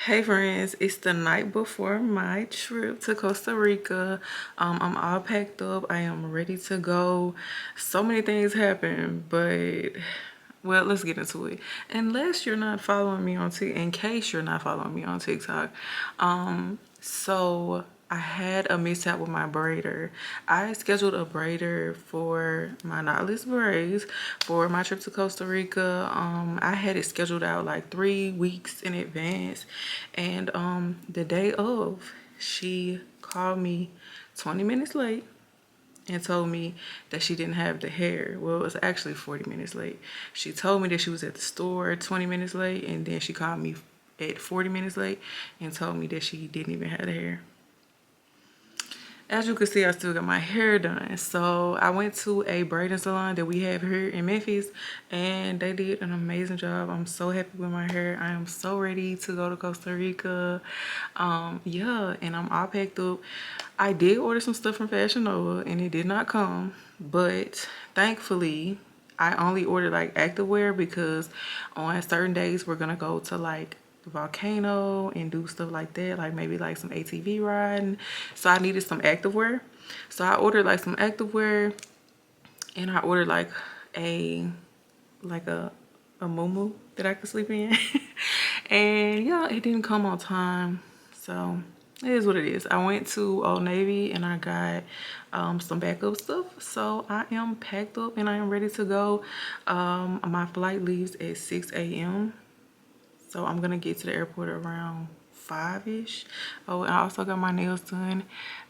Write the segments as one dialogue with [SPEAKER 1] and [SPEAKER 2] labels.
[SPEAKER 1] Hey friends, it's the night before my trip to Costa Rica. I'm all packed up. I am ready to go. So many things happen, but well, let's get into it. Unless you're not following me on TikTok, in case you're not following me on TikTok, so I had a mishap with my braider. I scheduled a braider for my knotless braids for my trip to Costa Rica. I had it scheduled out like 3 weeks in advance, and the day of, she called me 20 minutes late and told me that she didn't have the hair. Well, it was actually 40 minutes late. She told me that she was at the store 20 minutes late, and then she called me at 40 minutes late and told me that she didn't even have the hair. As you can see, I still got my hair done. So I went to a braiding salon that we have here in Memphis, and they did an amazing job. I'm so happy with my hair. I am so ready to go to Costa Rica. Yeah, and I'm all packed up. I did order some stuff from Fashion Nova and it did not come, but thankfully I only ordered like activewear because on certain days we're gonna go to like the volcano and do stuff like that, like maybe like some ATV riding. So I needed some activewear. So I ordered like some activewear, and I ordered like a like a muumuu that I could sleep in. And yeah, it didn't come on time. So it is what it is. I went to Old Navy and I got some backup stuff. So I am packed up and I am ready to go. My flight leaves at 6 a.m. So I'm gonna get to the airport around 5-ish. Oh, and I also got my nails done.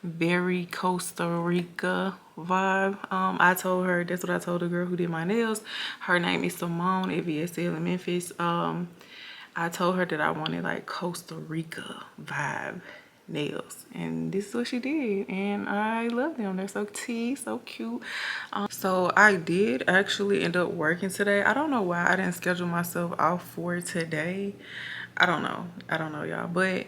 [SPEAKER 1] Very Costa Rica vibe. I told her, that's what I told the girl who did my nails. Her name is Simone at VSL in Memphis. I told her that I wanted like Costa Rica vibe nails, and this is what she did, and I love them. They're so tea, so cute. So I did actually end up working today. I don't know why I didn't schedule myself off for today. I don't know y'all, but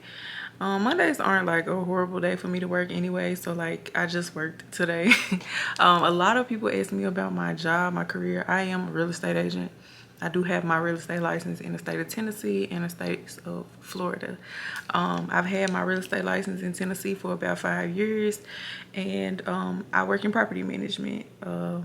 [SPEAKER 1] Mondays aren't like a horrible day for me to work anyway, so like I just worked today. A lot of people ask me about my job, my career. I am a real estate agent. I do have my real estate license in the state of Tennessee and the state of Florida. I've had my real estate license in Tennessee for about 5 years, and I work in property management. I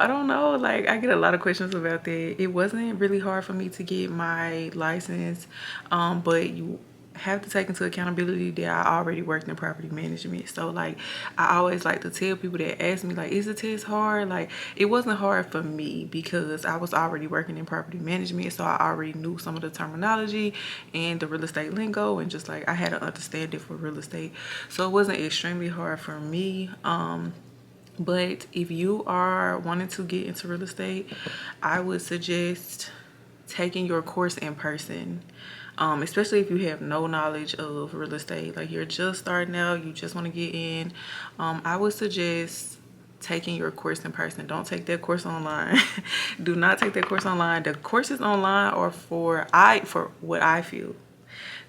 [SPEAKER 1] don't know, like I get a lot of questions about that. It wasn't really hard for me to get my license, but you have to take into accountability that I already worked in property management. So like I always like to tell people that ask me like, is the test hard? Like it wasn't hard for me because I was already working in property management, so I already knew some of the terminology and the real estate lingo, and just like I had an understanding for real estate, so it wasn't extremely hard for me. But if you are wanting to get into real estate, I would suggest taking your course in person. Especially if you have no knowledge of real estate, like you're just starting out, you just want to get in. I would suggest taking your course in person. Don't take that course online. Do not take that course online. The courses online are for what I feel.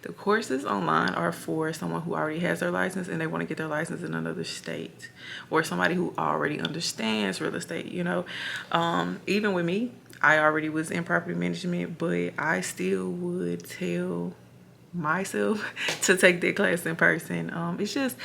[SPEAKER 1] The courses online are for someone who already has their license and they want to get their license in another state, or somebody who already understands real estate, you know. Even with me, I already was in property management, but I still would tell myself to take that class in person. It's just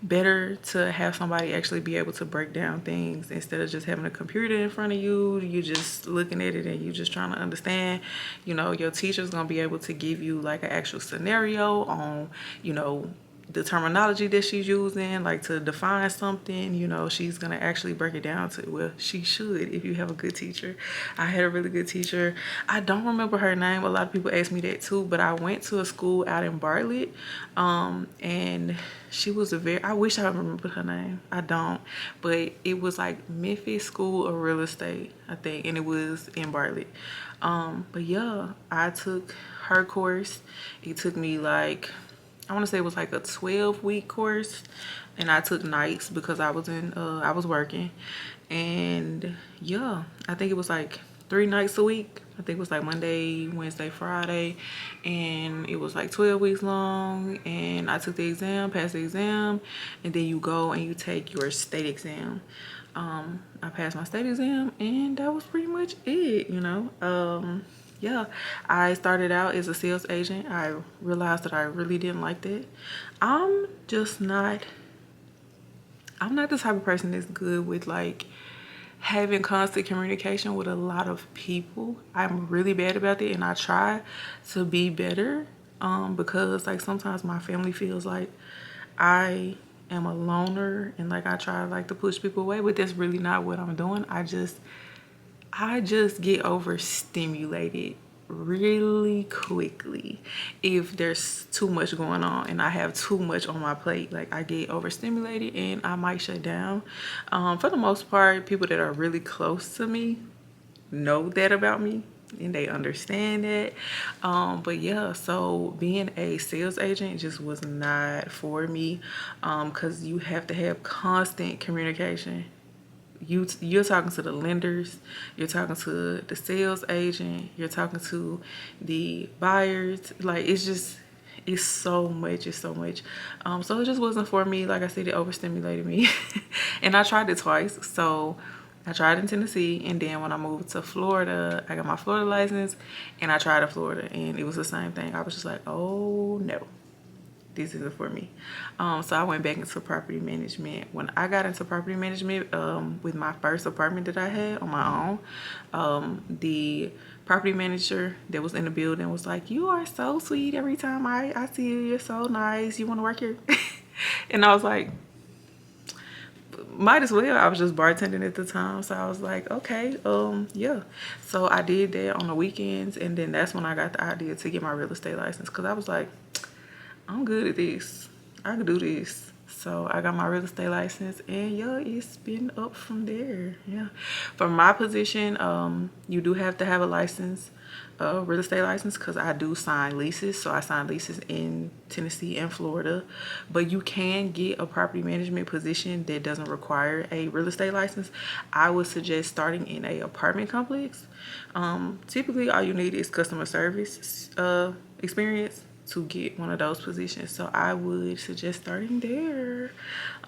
[SPEAKER 1] better to have somebody actually be able to break down things instead of just having a computer in front of you. You just looking at it and you just trying to understand. You know, your teacher's gonna be able to give you like an actual scenario on, you know, the terminology that she's using, like to define something. You know, she's gonna actually break it down to, well, she should if you have a good teacher. I had a really good teacher. I don't remember her name. A lot of people ask me that too, but I went to a school out in Bartlett, and she was I wish I remembered her name. I don't, but it was like Memphis School of Real Estate, I think, and it was in Bartlett. But yeah, I took her course. It took me like, I want to say it was like a 12-week course, and I took nights because I was working. And yeah, I think it was like 3 nights a week. I think it was like Monday, Wednesday, Friday, and it was like 12 weeks long. And I took the exam, passed the exam, and then you go and you take your state exam. I passed my state exam, and that was pretty much it, you know. yeah, I started out as a sales agent. I realized that I really didn't like that. I'm just not, I'm not the type of person that's good with like having constant communication with a lot of people. I'm really bad about that, and I try to be better because like sometimes my family feels like I am a loner and like I try like to push people away, but that's really not what I'm doing. I just get overstimulated really quickly if there's too much going on and I have too much on my plate. Like I get overstimulated and I might shut down. For the most part, people that are really close to me know that about me and they understand that. But yeah, so being a sales agent just was not for me because you have to have constant communication. You're talking to the lenders, you're talking to the sales agent, you're talking to the buyers. Like it's so much, so it just wasn't for me. Like I said, it overstimulated me. And I tried it twice. So I tried in Tennessee, and then when I moved to Florida, I got my Florida license and I tried in Florida, and it was the same thing. I was just like, oh no, this isn't for me. So I went back into property management. When I got into property management with my first apartment that I had on my own, the property manager that was in the building was like, you are so sweet. Every time I see you, you're so nice. You want to work here? And I was like, might as well. I was just bartending at the time, so I was like, okay, yeah. So I did that on the weekends, and then that's when I got the idea to get my real estate license, because I was like, I'm good at this. I can do this. So I got my real estate license, and yeah, it's been up from there. Yeah. For my position, you do have to have a license, real estate license, because I do sign leases. So I sign leases in Tennessee and Florida, but you can get a property management position that doesn't require a real estate license. I would suggest starting in a apartment complex. Typically all you need is customer service experience to get one of those positions. So I would suggest starting there.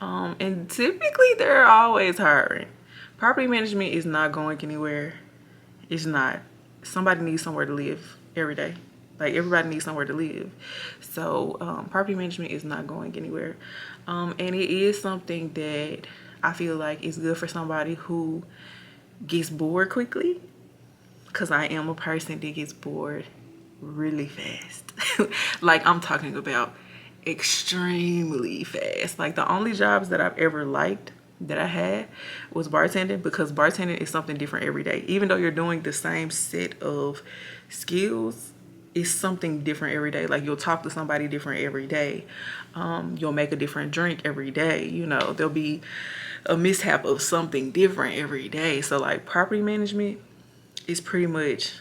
[SPEAKER 1] And typically they're always hiring. Property management is not going anywhere. It's not. Somebody needs somewhere to live every day. Like everybody needs somewhere to live. So property management is not going anywhere. And it is something that I feel like is good for somebody who gets bored quickly. Because I am a person that gets bored really fast. Like I'm talking about extremely fast. Like the only jobs that I've ever liked that I had was bartending, because bartending is something different every day. Even though you're doing the same set of skills, it's something different every day. Like you'll talk to somebody different every day. You'll make a different drink every day. You know, there'll be a mishap of something different every day. So like property management is pretty much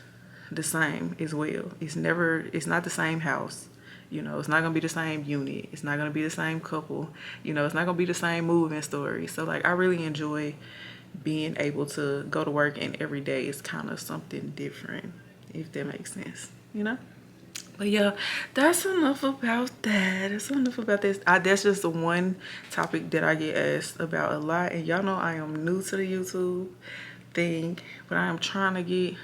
[SPEAKER 1] the same as well. It's not the same house. You know, it's not gonna be the same unit. It's not gonna be the same couple. You know, it's not gonna be the same moving story. So like I really enjoy being able to go to work, and every day is kind of something different, if that makes sense, you know? But yeah, that's enough about that. That's enough about this. That's just the one topic that I get asked about a lot. And y'all know I am new to the YouTube thing, but I'm trying to get,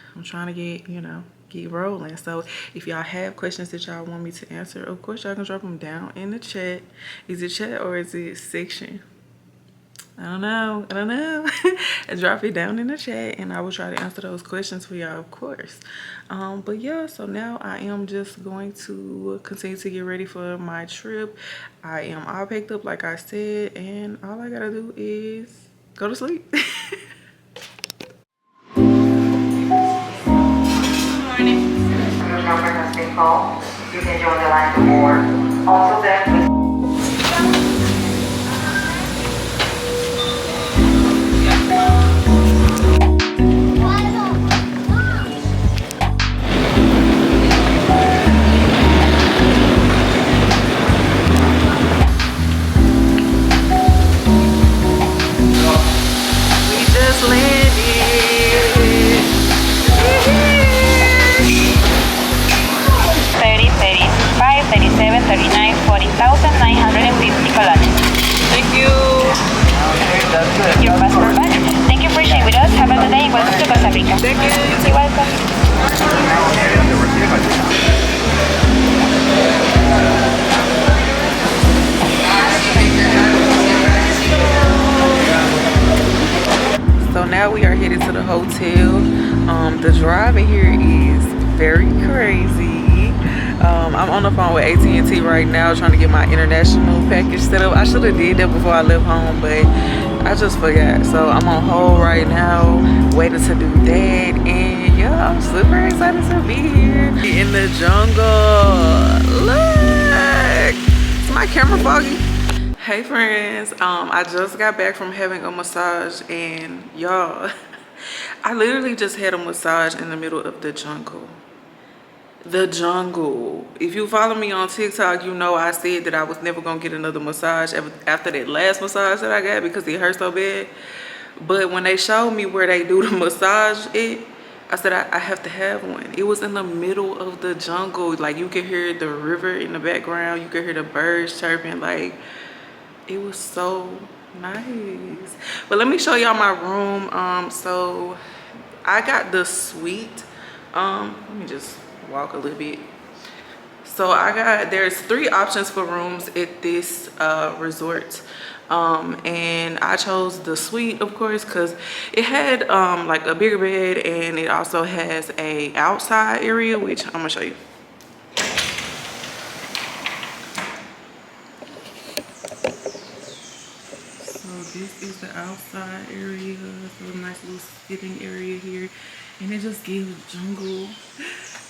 [SPEAKER 1] you know, get rolling. So if y'all have questions that y'all want me to answer, of course y'all can drop them down in the chat. Is it chat or is it section? I don't know. Drop it down in the chat and I will try to answer those questions for y'all, of course. But yeah, so now I am just going to continue to get ready for my trip. I am all packed up like I said, and all I gotta do is go to sleep.
[SPEAKER 2] Number has been called. You can join the line for more. Also then,
[SPEAKER 1] We just landed.
[SPEAKER 3] 30, 35, 37, 39, 40,950 colones.
[SPEAKER 1] Thank you.
[SPEAKER 3] Your passport back. Thank you for sharing with us. Have a good day and welcome to Costa Rica.
[SPEAKER 1] Thank you.
[SPEAKER 3] You're welcome.
[SPEAKER 1] So now we are headed to the hotel. The drive in here is very crazy. I'm on the phone with AT&T right now trying to get my international package set up. I should have did that before I left home, but I just forgot. So I'm on hold right now, waiting to do that. And yeah, I'm super excited to be here in the jungle. Look, is my camera foggy? Hey friends, I just got back from having a massage, and y'all, I literally just had a massage in the middle of the jungle. The jungle. If you follow me on TikTok, you know I said that I was never gonna get another massage after that last massage that I got because it hurt so bad. But when they showed me where they do the massage I said I have to have one. It was in the middle of the jungle. Like, you could hear the river in the background, you could hear the birds chirping. Like, it was so nice. But let me show y'all my room. So I got the suite. Let me just walk a little bit. So there's 3 options for rooms at this resort. And I chose the suite, of course, because it had like a bigger bed, and it also has a outside area, which I'm gonna show you. This is the outside area. So a nice little sitting area here, and it just gives jungle.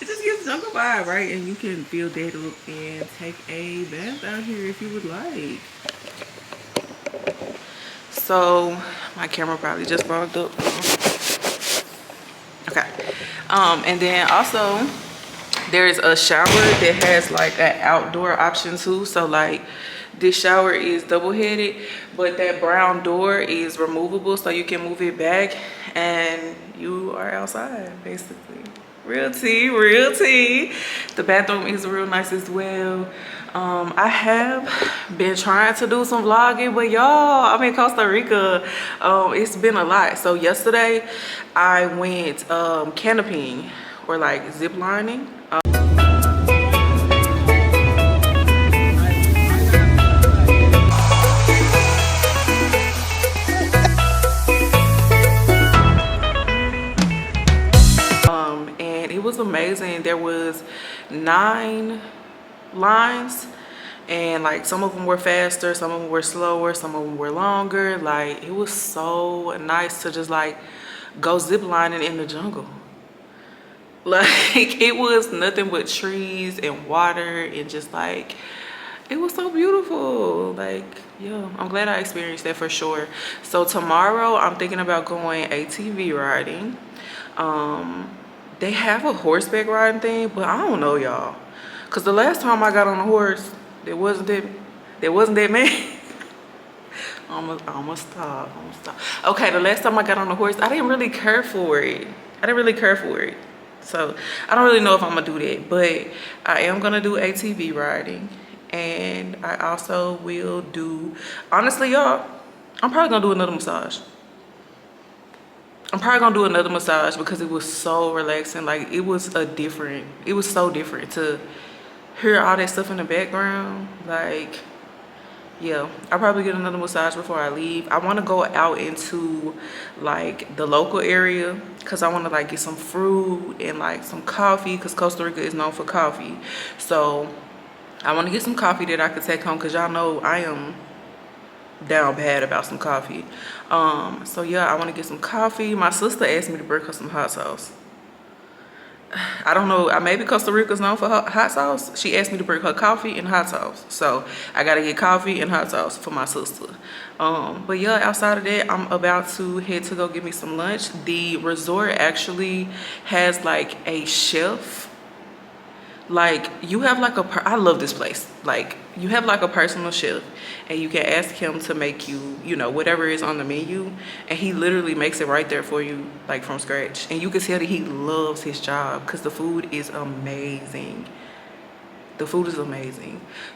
[SPEAKER 1] It just gives jungle vibe, right? And you can fill that up and take a bath out here if you would like. So my camera probably just fogged up. Okay. And then also there's a shower that has like an outdoor option too. So like, this shower is double-headed, but that brown door is removable, so you can move it back and you are outside, basically. Real tea, real tea. The bathroom is real nice as well. I have been trying to do some vlogging, but y'all, I'm in Costa Rica. It's been a lot. So yesterday I went canopying, or like zip lining. It was amazing. There was 9 lines, and like some of them were faster, some of them were slower, some of them were longer. Like, it was so nice to just like go zip lining in the jungle. Like, it was nothing but trees and water, and just like, it was so beautiful. Like, yeah, I'm glad I experienced that for sure. So tomorrow I'm thinking about going ATV riding. They have a horseback riding thing, but I don't know, y'all, because the last time I got on a horse, there wasn't that man. I'm gonna stop. Okay, the last time I got on a horse, I didn't really care for it. So I don't really know if I'm gonna do that, but I am gonna do ATV riding. And I also will do, honestly, y'all, I'm probably gonna do another massage. Because it was so relaxing. Like, it was so different to hear all that stuff in the background. Like, yeah, I'll probably get another massage before I leave. I want to go out into like the local area, because I want to like get some fruit and like some coffee, because Costa Rica is known for coffee. So I want to get some coffee that I could take home, because y'all know I am down bad about some coffee. So yeah, I want to get some coffee. My sister asked me to bring her some hot sauce. I don't know, maybe Costa Rica's known for hot sauce. She asked me to bring her coffee and hot sauce, so I gotta get coffee and hot sauce for my sister. But yeah, outside of that, I'm about to head to go get me some lunch. The resort actually has like a chef. Like, you have like I love this place. Like, you have like a personal chef, and you can ask him to make you, you know, whatever is on the menu, and he literally makes it right there for you, like from scratch. And you can tell that he loves his job, because the food is amazing.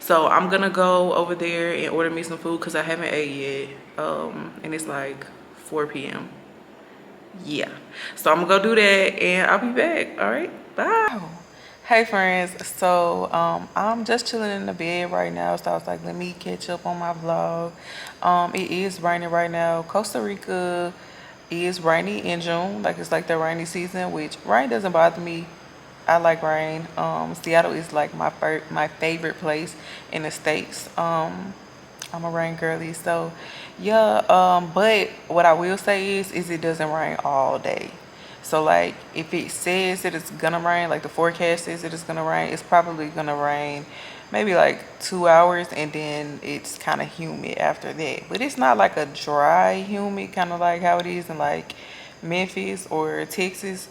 [SPEAKER 1] So I'm gonna go over there and order me some food, because I haven't ate yet. And it's like 4 p.m. Yeah, so I'm gonna go do that and I'll be back. All right, bye. Hey friends, so I'm just chilling in the bed right now, so I was like, let me catch up on my vlog. It is raining right now. Costa Rica is rainy in June, like it's like the rainy season, which rain doesn't bother me. I like rain. Seattle is like my favorite place in the States. I'm a rain girly, so yeah. But what I will say is it doesn't rain all day. So like if it says that it's gonna rain, like the forecast says that it's gonna rain, it's probably gonna rain maybe like 2 hours, and then it's kind of humid after that. But it's not like a dry humid, kind of like how it is in like Memphis or Texas.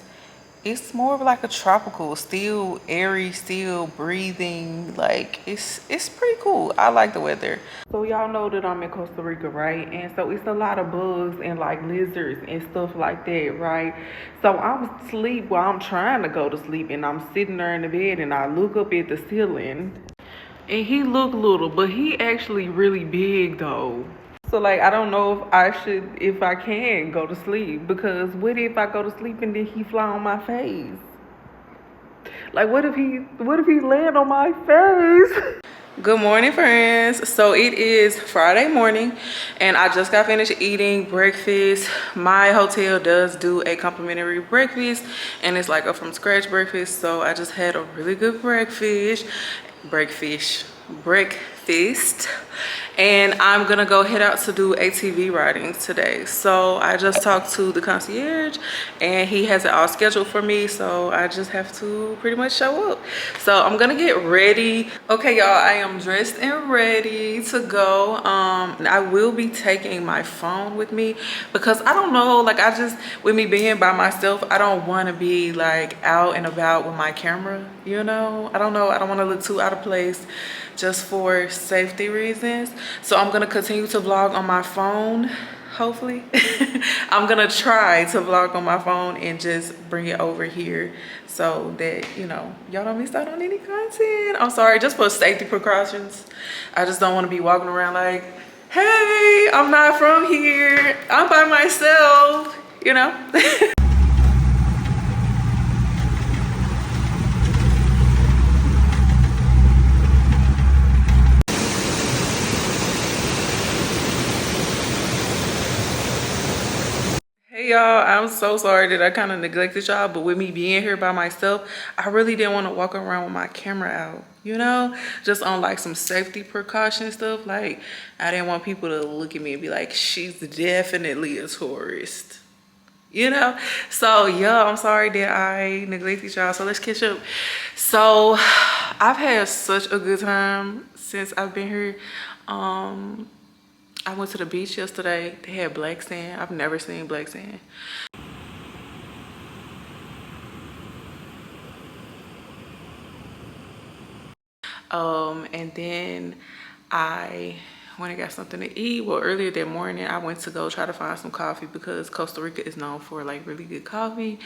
[SPEAKER 1] It's more of like a tropical, still airy, still breathing. Like it's pretty cool. I like the weather. So y'all know that I'm in Costa Rica, right? And so it's a lot of bugs and like lizards and stuff like that, right? So I'm asleep while I'm trying to go to sleep, and I'm sitting there in the bed and I look up at the ceiling, and he looked little, but he actually really big though. So like I don't know if I can go to sleep, because what if I go to sleep and then he fly on my face? Like what if he land on my face? Good morning friends. So it is Friday morning and I just got finished eating breakfast. My hotel does do a complimentary breakfast and it's like a from scratch breakfast. So I just had a really good breakfast. And I'm gonna go head out to do ATV riding today. So I just talked to the concierge and he has it all scheduled for me, so I just have to pretty much show up. So I'm gonna get ready. Okay y'all, I am dressed and ready to go. I will be taking my phone with me because I don't know, like with me being by myself, I don't want to be like out and about with my camera, you know. I don't want to look too out of place, just for safety reasons. So I'm gonna continue to vlog on my phone, hopefully. I'm gonna try to vlog on my phone and just bring it over here so that, you know, y'all don't miss out on any content. I'm sorry, just for safety precautions. I just don't want to be walking around like, hey, I'm not from here, I'm by myself, you know. Hey y'all, I'm so sorry that I kind of neglected y'all, but with me being here by myself, I really didn't want to walk around with my camera out, you know, just on like some safety precaution stuff. Like I didn't want people to look at me and be like, she's definitely a tourist, you know. So yeah, I'm sorry that I neglected y'all, so let's catch up. So I've had such a good time since I've been here. I went to the beach yesterday. They had black sand. I've never seen black sand. And then I went and got something to eat. Well, earlier that morning, I went to go try to find some coffee because Costa Rica is known for like really good coffee.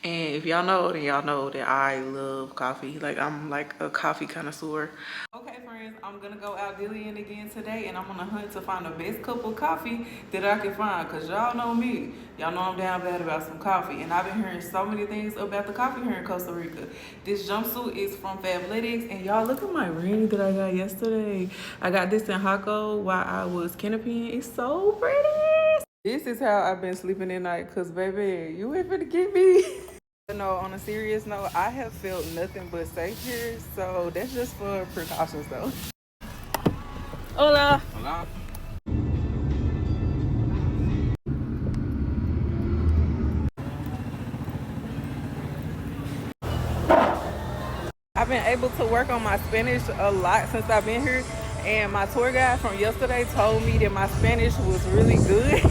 [SPEAKER 1] And if y'all know, then y'all know that I love coffee. Like I'm like a coffee connoisseur. Okay friends, I'm gonna go out dillying again today, and I'm on a hunt to find the best cup of coffee that I can find, because y'all know me. Y'all know I'm down bad about some coffee, and I've been hearing so many things about the coffee here in Costa Rica. This jumpsuit is from Fabletics, and y'all look at my ring that I got yesterday. I got this in Jaco while I was canopying. It's so pretty. This is how I've been sleeping at night, because baby, you ain't finna get me. No, on a serious note, I have felt nothing but safe here, so that's just for precautions though. Hola. Hola. I've been able to work on my Spanish a lot since I've been here, and my tour guide from yesterday told me that my Spanish was really good.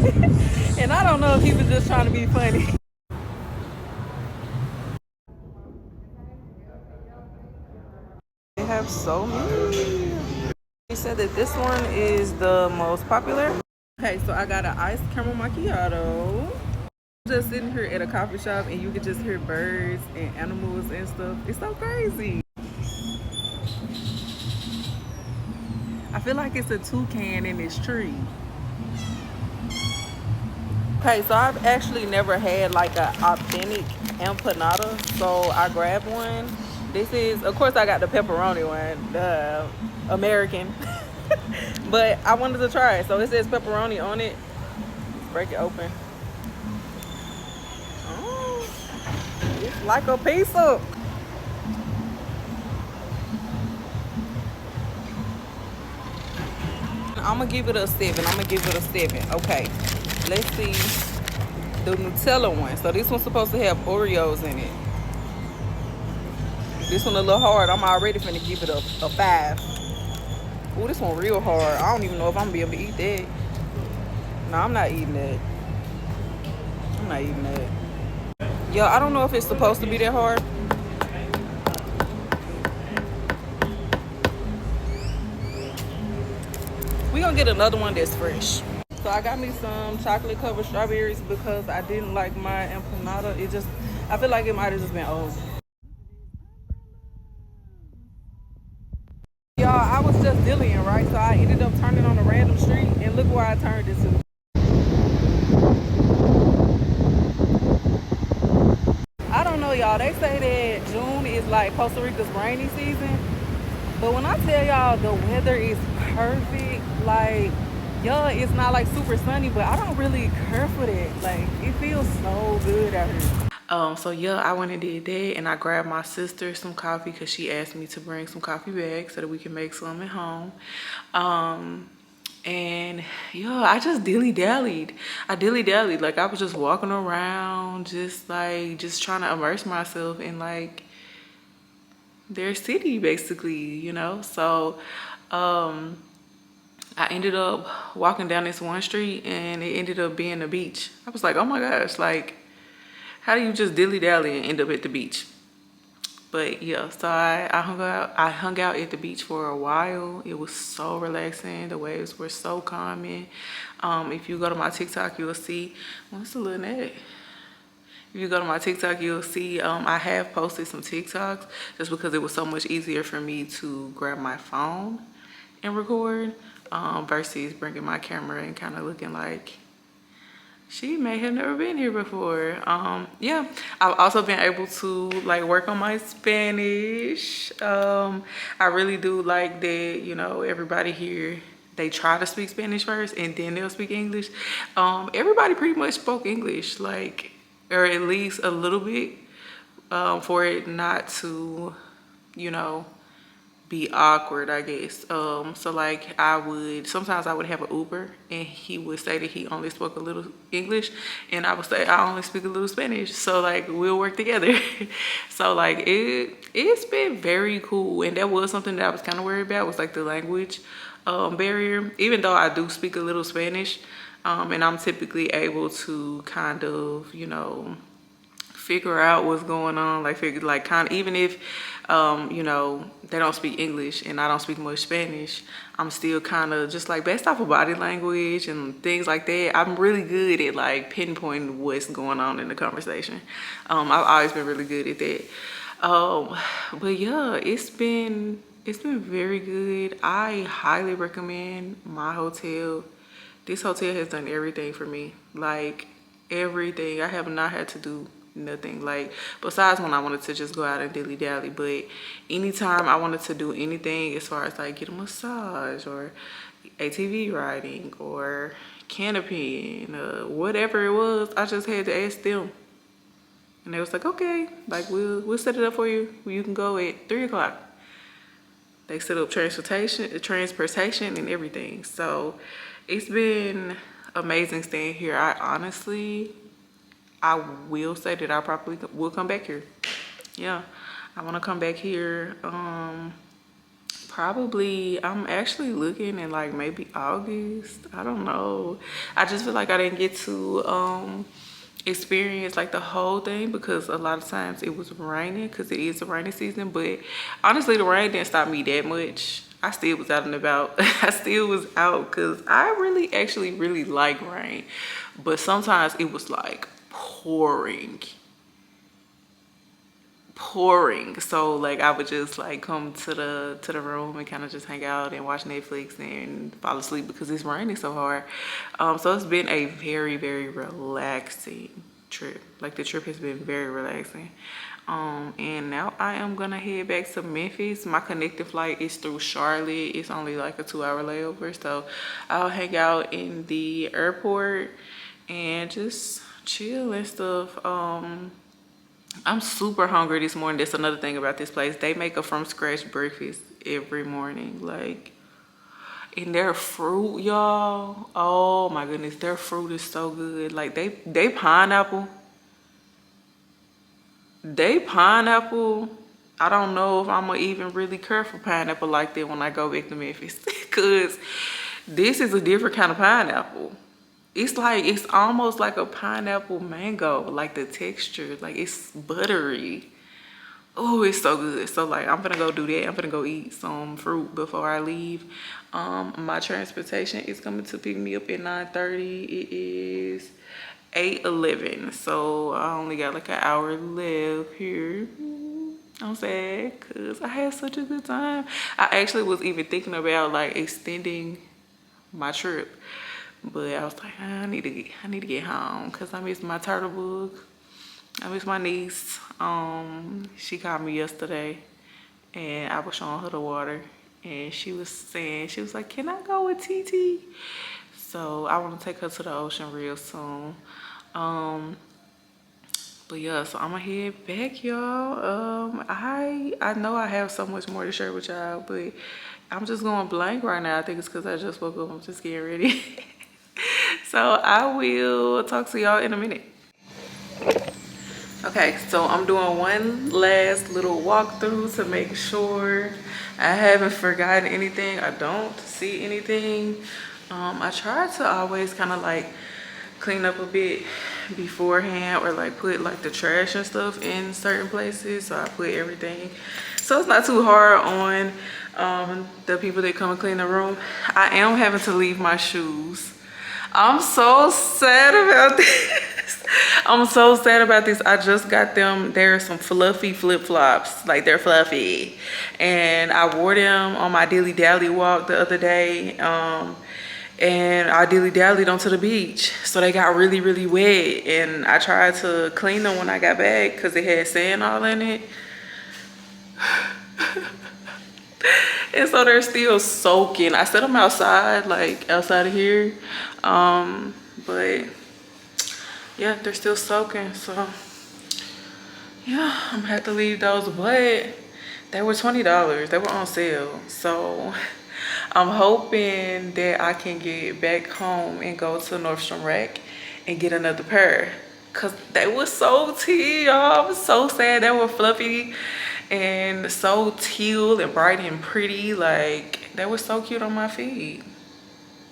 [SPEAKER 1] And I don't know if he was just trying to be funny. They have so many. He said that this one is the most popular. Okay, so I got an iced caramel macchiato. I'm just sitting here at a coffee shop and you can just hear birds and animals and stuff. It's so crazy. I feel like it's a toucan in this tree. Okay, so I've actually never had like an authentic empanada, so I grabbed one. This is, of course, I got the pepperoni one, the American, but I wanted to try it. So it says pepperoni on it. Let's break it open. Oh, it's like a pizza. I'm gonna give it a 7. I'm gonna give it a 7. Okay, let's see the Nutella one. So this one's supposed to have Oreos in it. This one a little hard. I'm already finna give it a 5. Oh, this one real hard. I don't even know if I'm gonna be able to eat that. No, I'm not eating that. I'm not eating that. Yo, I don't know if it's supposed to be that hard. We gonna get another one that's fresh. So I got me some chocolate covered strawberries because I didn't like my empanada. I feel like it might have just been old. Y'all, I was just dillying, right? So I ended up turning on a random street and look where I turned it to. I don't know, y'all. They say that June is like Costa Rica's rainy season. But when I tell y'all the weather is perfect, like, yeah, it's not like super sunny, but I don't really care for that. Like, it feels so good out here. So yeah, I went and did that, and I grabbed my sister some coffee because she asked me to bring some coffee back so that we can make some at home. And yeah, I just dilly-dallied. Like, I was just walking around, just trying to immerse myself in like their city, basically, you know. So I ended up walking down this one street and it ended up being a beach. I was like, oh my gosh, like, how do you just dilly-dally and end up at the beach? But yeah, so I hung out at the beach for a while. It was so relaxing. The waves were so calming. If you go to my TikTok, you'll see, what's the little net? If you go to my TikTok, you'll see I have posted some TikToks just because it was so much easier for me to grab my phone and record versus bringing my camera and kind of looking like she may have never been here before. Yeah, I've also been able to like work on my Spanish. I really do like that, you know, everybody here, they try to speak Spanish first and then they'll speak English. Everybody pretty much spoke English, like, or at least a little bit, for it not to, you know, be awkward, I guess. So like sometimes I would have an Uber and he would say that he only spoke a little English and I would say I only speak a little Spanish. So like we'll work together. So like it's been very cool, and that was something that I was kind of worried about, was like the language barrier. Even though I do speak a little Spanish, and I'm typically able to kind of, you know, figure out what's going on, like kind of, even if you know, they don't speak English and I don't speak much Spanish, I'm still kind of just like, based off of body language and things like that, I'm really good at like pinpointing what's going on in the conversation. I've always been really good at that. But yeah, it's been very good. I highly recommend my hotel. This hotel has done everything for me, like everything. I have not had to do nothing, like, besides when I wanted to just go out and dilly-dally. But anytime I wanted to do anything as far as like get a massage or ATV riding or canopying, whatever it was, I just had to ask them, and they was like, okay, like we'll set it up for you. You can go at 3 o'clock. They set up transportation and everything. So it's been amazing staying here. I will say that I probably will come back here. Yeah, I want to come back here. Probably, I'm actually looking in like maybe August. I don't know. I just feel like I didn't get to experience like the whole thing because a lot of times it was raining, because it is a rainy season. But honestly, the rain didn't stop me that much. I still was out and about. I still was out because I actually really like rain. But sometimes it was like pouring pouring. So like I would just like come to the room and kind of just hang out and watch Netflix and fall asleep because it's raining so hard. So it's been a very, very relaxing trip. Like the trip has been very relaxing. And now I am gonna head back to Memphis. My connecting flight is through Charlotte. It's only like a 2-hour layover, so I'll hang out in the airport and just chill and stuff. I'm super hungry this morning. That's another thing about this place. They make a from scratch breakfast every morning. Like, and their fruit, y'all, oh my goodness, their fruit is so good. Like they pineapple. I don't know if I'm gonna even really care for pineapple like that when I go back to Memphis. Cause this is a different kind of pineapple. It's like, it's almost like a pineapple mango, like the texture, like it's buttery. Oh, it's so good. So like, I'm gonna go do that. I'm gonna go eat some fruit before I leave. My transportation is coming to pick me up at 9:30. It is 8:11. So I only got like an hour left here. I'm sad because I had such a good time. I actually was even thinking about like extending my trip. But I was like, I need to get home because I miss my turtle book. I miss my niece. She called me yesterday and I was showing her the water and she was like, can I go with TT? So I want to take her to the ocean real soon. But yeah, so I'm gonna head back, y'all. I know I have so much more to share with y'all, but I'm just going blank right now. I think it's because I just woke up. I'm just getting ready. So I will talk to y'all in a minute. Okay, so I'm doing one last little walkthrough to make sure I haven't forgotten anything. I don't see anything. I try to always kind of like clean up a bit beforehand or like put like the trash and stuff in certain places. So I put everything. So it's not too hard on the people that come and clean the room. I am having to leave my shoes. I'm so sad about this. I'm so sad about this. I just got them. They're some fluffy flip-flops. Like they're fluffy. And I wore them on my dilly dally walk the other day. And I dilly-dallied onto the beach. So they got really, really wet. And I tried to clean them when I got back because they had sand all in it. And so they're still soaking. I set them outside, like outside of here. But yeah, they're still soaking. So yeah, I'm gonna have to leave those. But they were $20. They were on sale. So I'm hoping that I can get back home and go to Nordstrom Rack and get another pair. Cause they were so teal, y'all. I was so sad. They were fluffy and so teal and bright and pretty. Like they were so cute on my feet.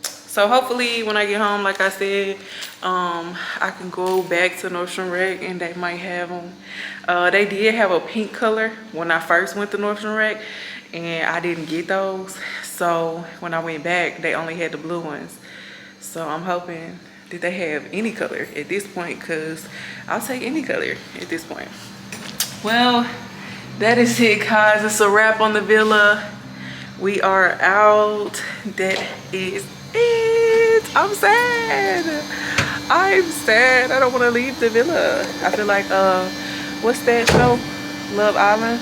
[SPEAKER 1] So hopefully when I get home, like I said, I can go back to Nordstrom Rack and they might have them. They did have a pink color when I first went to Nordstrom Rack and I didn't get those. So when I went back, they only had the blue ones. So I'm hoping that they have any color at this point, because I'll take any color at this point. Well, that is it, guys. It's a wrap on the villa. We are out. That is it. I'm sad. I'm sad. I don't want to leave the villa. I feel like what's that show, Love Island?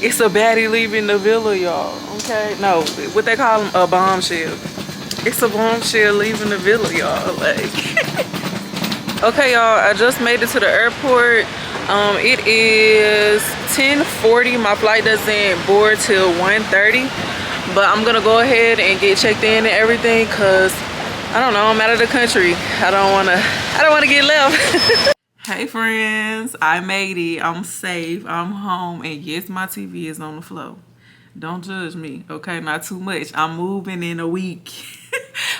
[SPEAKER 1] It's a baddie leaving the villa, y'all. Okay, no, what they call them, a bombshell. It's a bombshell leaving the villa, y'all. Like okay, y'all, I just made it to the airport. It is 10:40. My flight doesn't board till 1:30, but I'm gonna go ahead and get checked in and everything, cause I don't know, I'm out of the country. I don't wanna get left. Hey friends, I made it. I'm safe. I'm home, and yes, my TV is on the floor. Don't judge me, okay? Not too much. I'm moving in a week.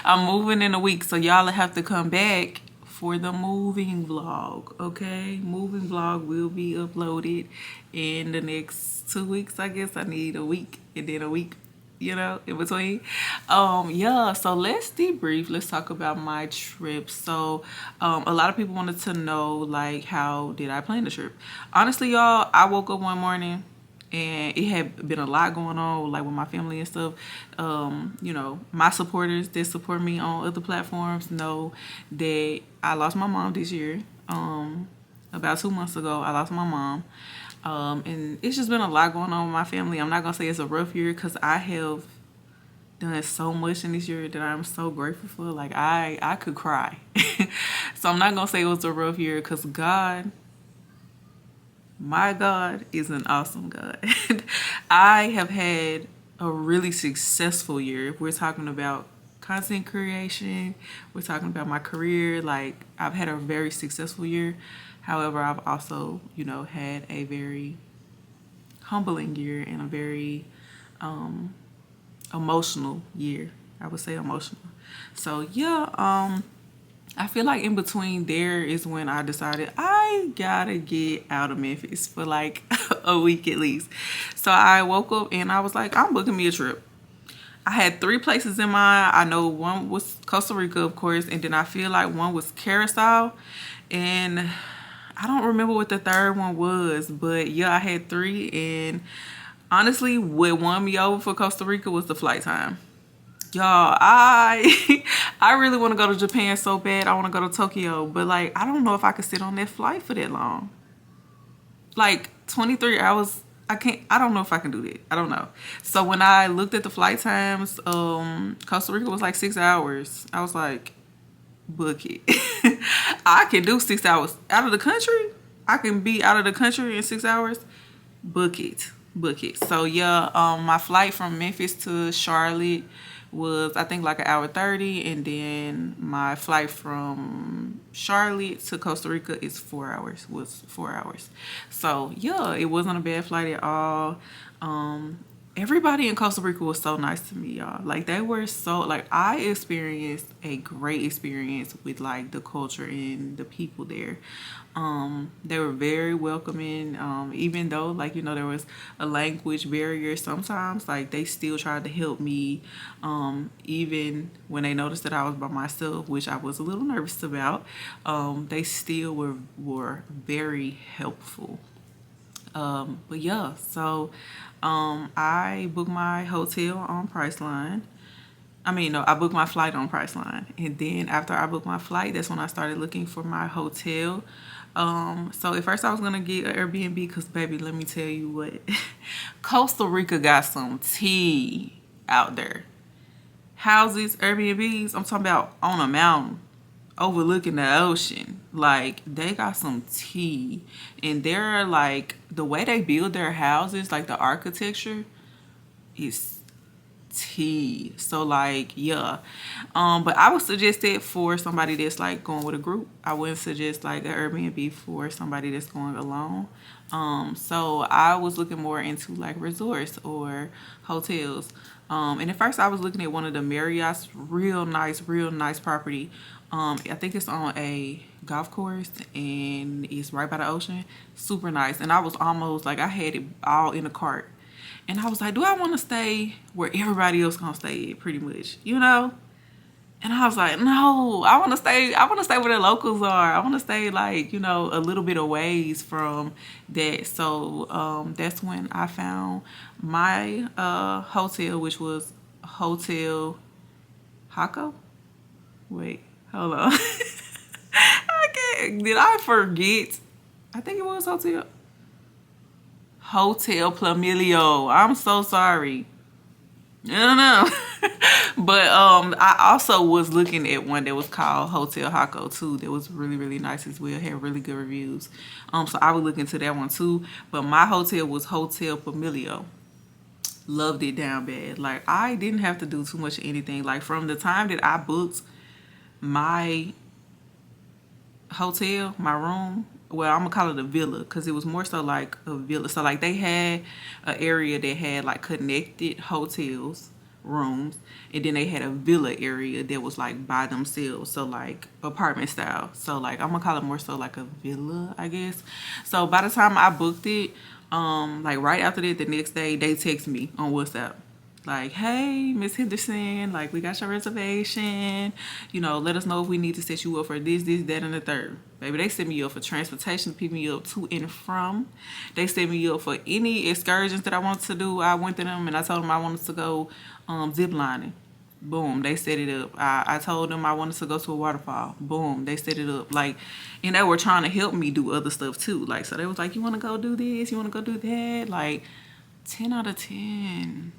[SPEAKER 1] I'm moving in a week, so y'all have to come back for the moving vlog, okay? Moving vlog will be uploaded in the next 2 weeks, I guess. I need a week and then a week in between. Yeah, so let's debrief. Let's talk about my trip. So, a lot of people wanted to know, like, how did I plan the trip? Honestly, y'all, I woke up one morning and it had been a lot going on, like with my family and stuff. My supporters that support me on other platforms know that I lost my mom this year. About 2 months ago, I lost my mom. And it's just been a lot going on with my family. I'm not gonna say it's a rough year because I have done so much in this year that I'm so grateful for. Like I could cry. So I'm not gonna say it was a rough year because my God is an awesome God. I have had a really successful year. If we're talking about content creation, we're talking about my career, like I've had a very successful year. However, I've also, had a very humbling year and a very emotional year. I would say emotional. So yeah, I feel like in between there is when I decided I gotta get out of Memphis for like a week at least. So I woke up and I was like, I'm booking me a trip. I had 3 places in mind. I know one was Costa Rica, of course, and then I feel like one was Curacao, and I don't remember what the third one was, but yeah, I had 3, and honestly, what won me over for Costa Rica was the flight time. Y'all, I I really want to go to Japan so bad. I want to go to Tokyo, but like I don't know if I could sit on that flight for that long. Like 23 hours, I don't know if I can do that. I don't know. So when I looked at the flight times, Costa Rica was like 6 hours. I was like, book it. I can do 6 hours out of the country. I can be out of the country in 6 hours. Book it. So yeah, my flight from Memphis to Charlotte was I think like 1 hour 30, and then my flight from Charlotte to Costa Rica is 4 hours. Was 4 hours. So yeah, it wasn't a bad flight at all. Everybody in Costa Rica was so nice to me, y'all. Like they were so like I experienced a great experience with like the culture and the people there. They were very welcoming. Even though like there was a language barrier sometimes, like they still tried to help me. Even when they noticed that I was by myself, which I was a little nervous about, they still were very helpful. But yeah, so I booked my hotel on Priceline. I mean, no, I booked my flight on Priceline. And then after I booked my flight, that's when I started looking for my hotel. So at first I was going to get an Airbnb because, baby, let me tell you what. Costa Rica got some tea out there. Houses, Airbnbs, I'm talking about on a mountain overlooking the ocean. Like they got some tea, and they're like the way they build their houses, like the architecture is tea. So like yeah, but I would suggest it for somebody that's like going with a group. I wouldn't suggest like an Airbnb for somebody that's going alone. So I was looking more into like resorts or hotels. And at first I was looking at one of the Marriott's, real nice property. I think it's on a golf course and it's right by the ocean. Super nice. And I was almost like I had it all in a cart. And I was like, do I want to stay where everybody else gonna stay at, pretty much, And I was like, no, I want to stay where the locals are. I want to stay like, a little bit away from that. So that's when I found my hotel, which was Hotel Jaco. Wait, hold on. Did I forget? I think it was Hotel Pumilio. I'm so sorry. I don't know. But I also was looking at one that was called Hotel Jaco too. That was really nice as well. Had really good reviews. So I would look into that one too. But my hotel was Hotel Pumilio. Loved it down bad. Like I didn't have to do too much of anything. Like from the time that I booked my hotel, my room, well, I'm gonna call it a villa because it was more so like a villa. So like they had an area that had like connected hotels rooms, and then they had a villa area that was like by themselves, so like apartment style. So like I'm gonna call it more so like a villa, I guess. So by the time I booked it, like right after that, the next day they text me on WhatsApp like, hey, Miss Henderson, like, we got your reservation. You know, let us know if we need to set you up for this, that, and the third. Baby, they set me up for transportation to pick me up to and from. They set me up for any excursions that I wanted to do. I went to them and I told them I wanted to go zip lining. Boom, they set it up. I told them I wanted to go to a waterfall. Boom, they set it up. Like, and they were trying to help me do other stuff too. Like, so they was like, you want to go do this? You want to go do that? Like, 10 out of 10.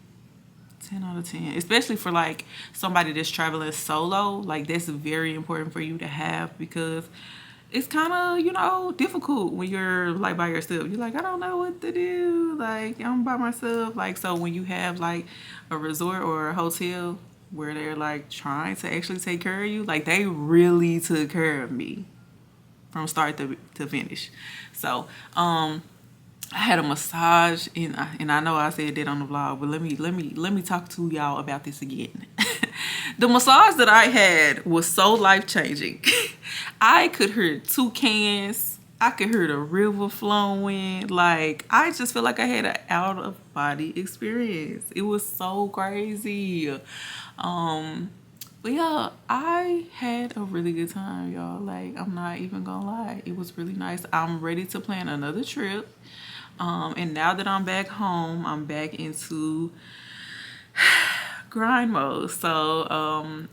[SPEAKER 1] 10 out of 10. Especially for like somebody that's traveling solo. Like, that's very important for you to have, because it's kind of, you know, difficult when you're like by yourself. You're like, I don't know what to do. Like, I'm by myself. Like, so when you have like a resort or a hotel where they're like trying to actually take care of you, like, they really took care of me from start to finish. So I had a massage, and I know I said that on the vlog, but let me talk to y'all about this again. The massage that I had was so life-changing. I could hear toucans. I could hear the river flowing. Like, I just feel like I had an out-of-body experience. It was so crazy. But yeah, I had a really good time, y'all. Like, I'm not even gonna lie. It was really nice. I'm ready to plan another trip. And now that I'm back home, I'm back into grind mode. So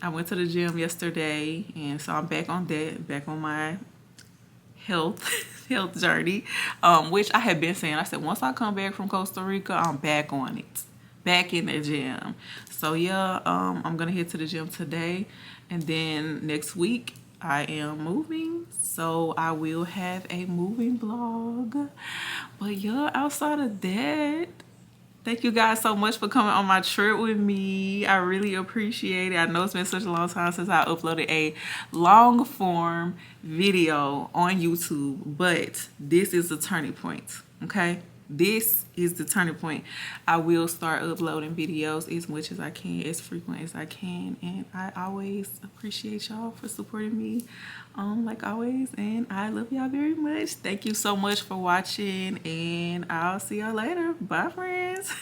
[SPEAKER 1] I went to the gym yesterday, and so I'm back on that, back on my health journey, which I had been saying. I said, once I come back from Costa Rica, I'm back on it, back in the gym. So yeah, I'm gonna head to the gym today, and then next week I am moving, so I will have a moving vlog. But yeah, outside of that, thank you guys so much for coming on my trip with me. I really appreciate it. I know it's been such a long time since I uploaded a long form video on YouTube, but this is the turning point, okay? This is the turning point. I will start uploading videos as much as I can, as frequent as I can, and I always appreciate y'all for supporting me, like always, and I love y'all very much. Thank you so much for watching, and I'll see y'all later. Bye, friends.